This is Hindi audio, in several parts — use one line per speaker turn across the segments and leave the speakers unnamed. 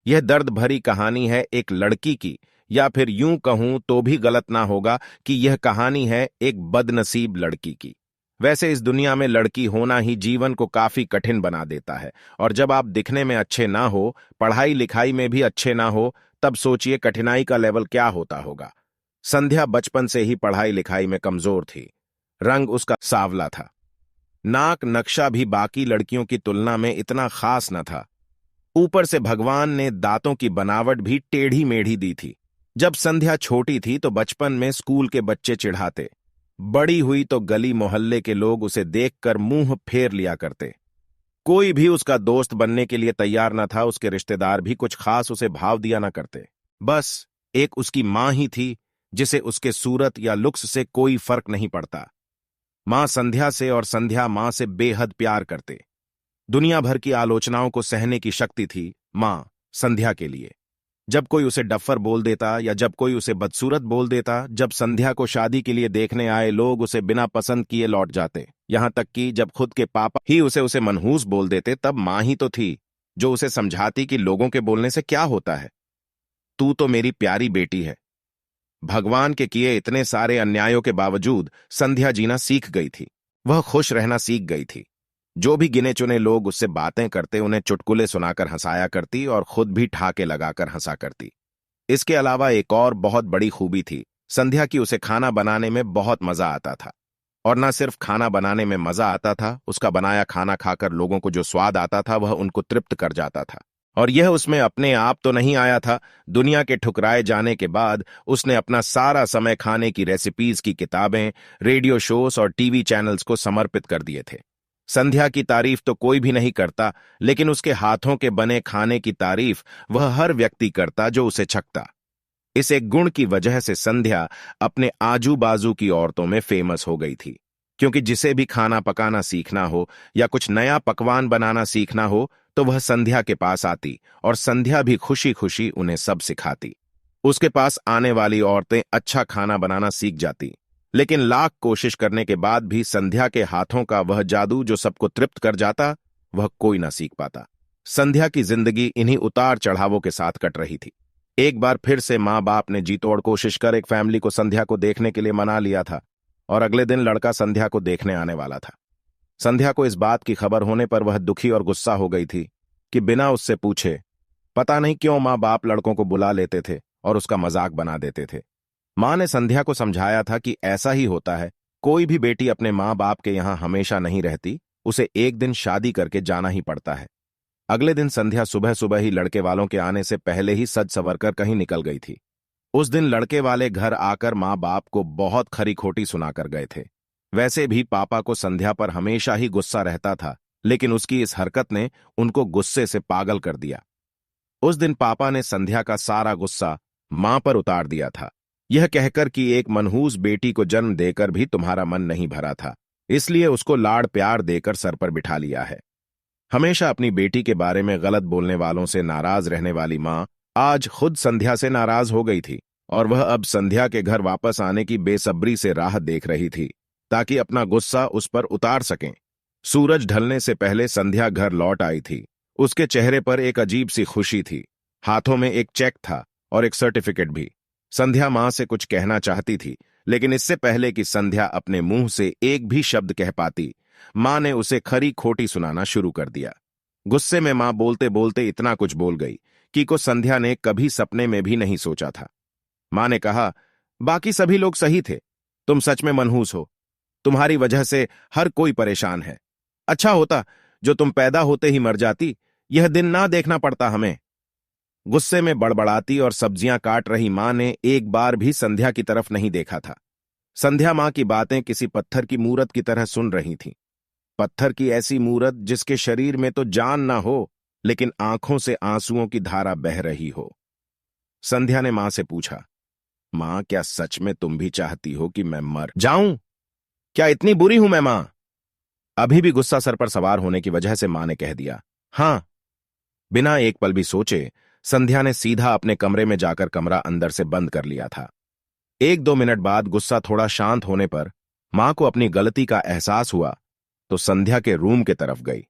यह दर्द भरी कहानी है एक लड़की की, या फिर यूं कहूं तो भी गलत ना होगा कि यह कहानी है एक बदनसीब लड़की की। वैसे इस दुनिया में लड़की होना ही जीवन को काफी कठिन बना देता है, और जब आप दिखने में अच्छे ना हो, पढ़ाई लिखाई में भी अच्छे ना हो, तब सोचिए कठिनाई का लेवल क्या होता होगा। संध्या बचपन से ही पढ़ाई लिखाई में कमजोर थी। रंग उसका सांवला था। नाक नक्शा भी बाकी लड़कियों की तुलना में इतना खास न था। ऊपर से भगवान ने दांतों की बनावट भी टेढ़ी मेढ़ी दी थी। जब संध्या छोटी थी तो बचपन में स्कूल के बच्चे चिढ़ाते। बड़ी हुई तो गली मोहल्ले के लोग उसे देखकर मुंह फेर लिया करते। कोई भी उसका दोस्त बनने के लिए तैयार न था। उसके रिश्तेदार भी कुछ खास उसे भाव दिया न करते। बस एक उसकी मां ही थी जिसे उसके सूरत या लुक्स से कोई फर्क नहीं पड़ता। मां संध्या से और संध्या मां से बेहद प्यार करते। दुनिया भर की आलोचनाओं को सहने की शक्ति थी मां संध्या के लिए। जब कोई उसे डफ्फर बोल देता या जब कोई उसे बदसूरत बोल देता, जब संध्या को शादी के लिए देखने आए लोग उसे बिना पसंद किए लौट जाते, यहां तक कि जब खुद के पापा ही उसे मनहूस बोल देते, तब मां ही तो थी जो उसे समझाती कि लोगों के बोलने से क्या होता है, तू तो मेरी प्यारी बेटी है। भगवान के किए इतने सारे अन्यायों के बावजूद संध्या जीना सीख गई थी। वह खुश रहना सीख गई थी। जो भी गिने चुने लोग उससे बातें करते उन्हें चुटकुले सुनाकर हंसाया करती और खुद भी ठाके लगाकर हंसा करती। इसके अलावा एक और बहुत बड़ी खूबी थी संध्या की, उसे खाना बनाने में बहुत मजा आता था। और न सिर्फ खाना बनाने में मजा आता था, उसका बनाया खाना खाकर लोगों को जो स्वाद आता था वह उनको तृप्त कर जाता था। और यह उसमें अपने आप तो नहीं आया था। दुनिया के ठुकराए जाने के बाद उसने अपना सारा समय खाने की रेसिपीज की किताबें, रेडियो शोज और टीवी चैनल्स को समर्पित कर दिए थे। संध्या की तारीफ तो कोई भी नहीं करता, लेकिन उसके हाथों के बने खाने की तारीफ वह हर व्यक्ति करता जो उसे छकता। इस एक गुण की वजह से संध्या अपने आजू बाजू की औरतों में फेमस हो गई थी, क्योंकि जिसे भी खाना पकाना सीखना हो या कुछ नया पकवान बनाना सीखना हो तो वह संध्या के पास आती और संध्या भी खुशी खुशी उन्हें सब सिखाती। उसके पास आने वाली औरतें अच्छा खाना बनाना सीख जाती, लेकिन लाख कोशिश करने के बाद भी संध्या के हाथों का वह जादू जो सबको तृप्त कर जाता, वह कोई ना सीख पाता। संध्या की जिंदगी इन्हीं उतार चढ़ावों के साथ कट रही थी। एक बार फिर से माँ बाप ने जी तोड़ कोशिश कर एक फैमिली को संध्या को देखने के लिए मना लिया था, और अगले दिन लड़का संध्या को देखने आने वाला था। संध्या को इस बात की खबर होने पर वह दुखी और गुस्सा हो गई थी कि बिना उससे पूछे पता नहीं क्यों माँ बाप लड़कों को बुला लेते थे और उसका मजाक बना देते थे। माँ ने संध्या को समझाया था कि ऐसा ही होता है, कोई भी बेटी अपने माँ बाप के यहां हमेशा नहीं रहती, उसे एक दिन शादी करके जाना ही पड़ता है। अगले दिन संध्या सुबह सुबह ही लड़के वालों के आने से पहले ही सज संवर कर कहीं निकल गई थी। उस दिन लड़के वाले घर आकर माँ बाप को बहुत खरी खोटी सुनाकर गए थे। वैसे भी पापा को संध्या पर हमेशा ही गुस्सा रहता था, लेकिन उसकी इस हरकत ने उनको गुस्से से पागल कर दिया। उस दिन पापा ने संध्या का सारा गुस्सा मां पर उतार दिया था, यह कहकर कि एक मनहूस बेटी को जन्म देकर भी तुम्हारा मन नहीं भरा था, इसलिए उसको लाड़ प्यार देकर सर पर बिठा लिया है। हमेशा अपनी बेटी के बारे में गलत बोलने वालों से नाराज रहने वाली मां आज खुद संध्या से नाराज हो गई थी, और वह अब संध्या के घर वापस आने की बेसब्री से राह देख रही थी ताकि अपना गुस्सा उस पर उतार सकें। सूरज ढलने से पहले संध्या घर लौट आई थी। उसके चेहरे पर एक अजीब सी खुशी थी। हाथों में एक चेक था और एक सर्टिफिकेट भी। संध्या मां से कुछ कहना चाहती थी, लेकिन इससे पहले कि संध्या अपने मुंह से एक भी शब्द कह पाती, मां ने उसे खरी खोटी सुनाना शुरू कर दिया। गुस्से में मां बोलते बोलते इतना कुछ बोल गई कि को संध्या ने कभी सपने में भी नहीं सोचा था। मां ने कहा, बाकी सभी लोग सही थे, तुम सच में मनहूस हो, तुम्हारी वजह से हर कोई परेशान है। अच्छा होता जो तुम पैदा होते ही मर जाती, यह दिन ना देखना पड़ता हमें। गुस्से में बड़बड़ाती और सब्जियां काट रही मां ने एक बार भी संध्या की तरफ नहीं देखा था। संध्या मां की बातें किसी पत्थर की मूरत की तरह सुन रही थी। पत्थर की ऐसी मूरत जिसके शरीर में तो जान ना हो, लेकिन आंखों से आंसुओं की धारा बह रही हो। संध्या ने मां से पूछा, मां क्या सच में तुम भी चाहती हो कि मैं मर जाऊं? क्या इतनी बुरी हूं मैं मां? अभी भी गुस्सा सर पर सवार होने की वजह से मां ने कह दिया, हां। बिना एक पल भी सोचे संध्या ने सीधा अपने कमरे में जाकर कमरा अंदर से बंद कर लिया था। 1-2 मिनट बाद गुस्सा थोड़ा शांत होने पर मां को अपनी गलती का एहसास हुआ तो संध्या के रूम के तरफ गई।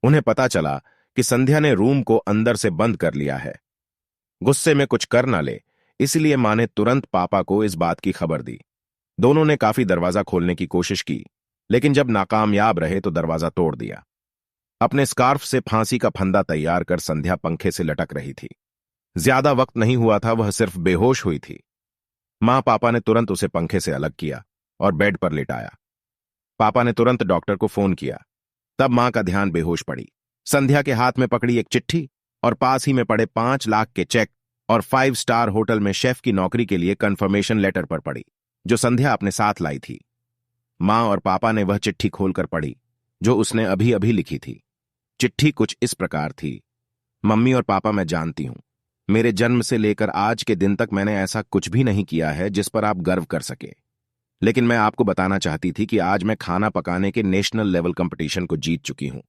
उन्हें पता चला कि संध्या ने रूम को अंदर से बंद कर लिया है। गुस्से में कुछ कर ना ले, इसलिए मां ने तुरंत पापा को इस बात की खबर दी। दोनों ने काफी दरवाजा खोलने की कोशिश की, लेकिन जब नाकामयाब रहे तो दरवाजा तोड़ दिया। अपने स्कार्फ से फांसी का फंदा तैयार कर संध्या पंखे से लटक रही थी। ज्यादा वक्त नहीं हुआ था, वह सिर्फ बेहोश हुई थी। मां पापा ने तुरंत उसे पंखे से अलग किया और बेड पर लिटाया। पापा ने तुरंत डॉक्टर को फोन किया। तब मां का ध्यान बेहोश पड़ी। संध्या के हाथ में पकड़ी एक चिट्ठी और पास ही में पड़े 5 लाख के चेक और 5 स्टार होटल में शेफ की नौकरी के लिए कंफर्मेशन लेटर पर पड़ी, जो संध्या अपने साथ लाई थी। मां और पापा ने वह चिट्ठी खोलकर पढ़ी, जो उसने अभी अभी लिखी थी। चिट्ठी कुछ इस प्रकार थी। मम्मी और पापा, मैं जानती हूं, मेरे जन्म से लेकर आज के दिन तक मैंने ऐसा कुछ भी नहीं किया है जिस पर आप गर्व कर सके। लेकिन मैं आपको बताना चाहती थी कि आज मैं खाना पकाने के नेशनल लेवल कंपटीशन को जीत चुकी हूं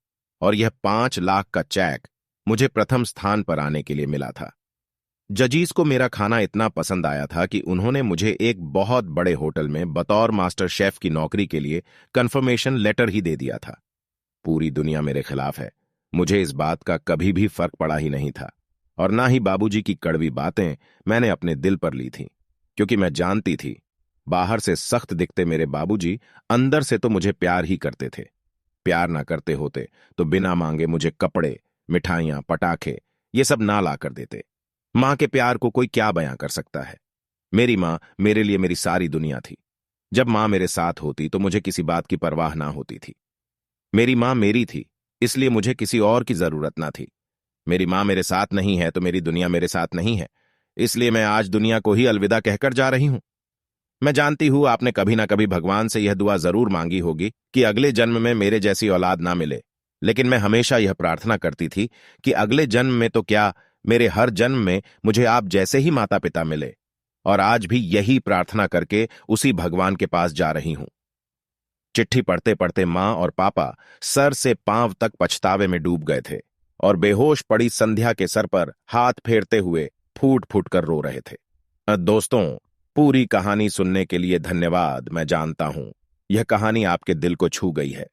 और यह 5 लाख का चेक मुझे प्रथम स्थान पर आने के लिए मिला था। जजीज को मेरा खाना इतना पसंद आया था कि उन्होंने मुझे एक बहुत बड़े होटल में बतौर मास्टर शेफ की नौकरी के लिए कंफर्मेशन लेटर ही दे दिया था। पूरी दुनिया मेरे खिलाफ है, मुझे इस बात का कभी भी फर्क पड़ा ही नहीं था, और ना ही बाबूजी की कड़वी बातें मैंने अपने दिल पर ली थीं, क्योंकि मैं जानती थी बाहर से सख्त दिखते मेरे बाबूजी अंदर से तो मुझे प्यार ही करते थे। प्यार ना करते होते तो बिना मांगे मुझे कपड़े, मिठाइयां, पटाखे ये सब ना ला कर देते। मां के प्यार को कोई क्या बयां कर सकता है। मेरी मां मेरे लिए मेरी सारी दुनिया थी। जब मां मेरे साथ होती तो मुझे किसी बात की परवाह ना होती थी। मेरी मां मेरी थी, इसलिए मुझे किसी और की जरूरत ना थी। मेरी मां मेरे साथ नहीं है तो मेरी दुनिया मेरे साथ नहीं है, इसलिए मैं आज दुनिया को ही अलविदा कहकर जा रही हूं। मैं जानती हूं आपने कभी ना कभी भगवान से यह दुआ जरूर मांगी होगी कि अगले जन्म में मेरे जैसी औलाद ना मिले, लेकिन मैं हमेशा यह प्रार्थना करती थी कि अगले जन्म में तो क्या, मेरे हर जन्म में मुझे आप जैसे ही माता पिता मिले, और आज भी यही प्रार्थना करके उसी भगवान के पास जा रही हूं। चिट्ठी पढ़ते पढ़ते मां और पापा सर से पांव तक पछतावे में डूब गए थे और बेहोश पड़ी संध्या के सर पर हाथ फेरते हुए फूट फूट कर रो रहे थे। दोस्तों, पूरी कहानी सुनने के लिए धन्यवाद। मैं जानता हूं यह कहानी आपके दिल को छू गई है।